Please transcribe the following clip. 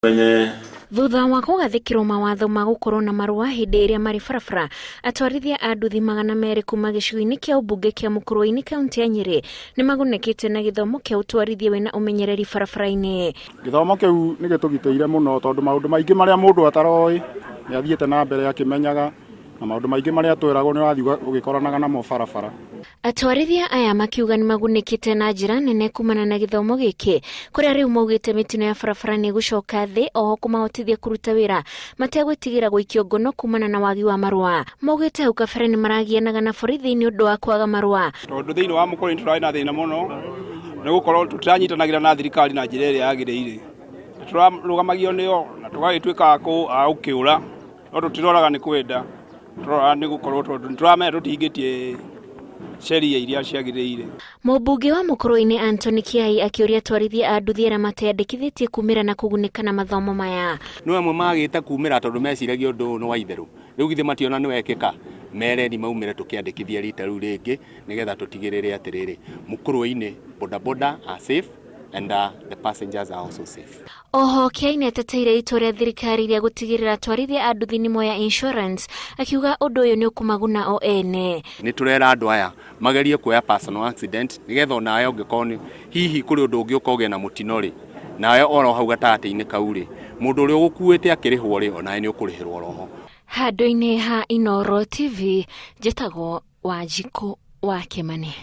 Thutha wa kugathikirwo mawatho ma gukorwo na marua hindi iria mari barabara, atwarithia a nduthi 200 kuma gicigo-ini kia ubunge kia Mukurweini kaunti ya Nyeri ni magunekite na githomo kia utwarithia wina umenyereri barabara-ini. Githomo kiu ni gitugiteire muno tondu maundu maingi maria mundu ataroi ni athiete na mbere akimenyaga na maundu maingi maria twiragwo ni wathi ugikoranaga namo barabara. Atwarithia aya makiuga ni magunekite na njira nene kumana na githomo giki kuria riu maugite mitino ya barabara ni gucoka thi oho kumahotithia kuruta wira mategwitigira guikio ngono kumana na wagi wa marua. Maugite hau kabere ni maragianaga na borithi ni undu wa kwaga marua. Tondu thiini wa Mukurweini turai na thina muno ni gukorwo tutiranyitanagira na thirikari na njira iria yagiriire. Turarugamagio nio na tugagituika a ukiura no tutiroraga ni kwenda turora ni gukorwo turamenya tutingitie sheria iria ciagiriire. Mubunge wa Mukurweini Anthony Kiai akiuria atwarithia a nduthi aria mateyandikithitie kumira na kuguneka na mathomo maya. No amwe magite kumira tondu meciragia undu no wa itheru. Riu githe mationa ni wekika mereni maumire tukiandikithia rita riu ringi nigetha tutigirire atiriri Mukurweini bodaboda are safe and the passengers are also safe. Oho Kiai ni ateteire itua ria thirikari ria gutigirira atwarithia a nduthi ni moya insurance akiuga undu uyu ni ukumaguna o ene. Ni turera andu aya magerie kuoya personal accident nigetha onawe ungikorwo hihi kuri undu ungi ukoge na mutino ri nawe oro hau gatati-ini kau ri mundu uri ugukuite akirihwo ri onawe ni ukurihirwo roho. Handu-ini ha Inooro TV njitagwo Wanjiku wa Kimani.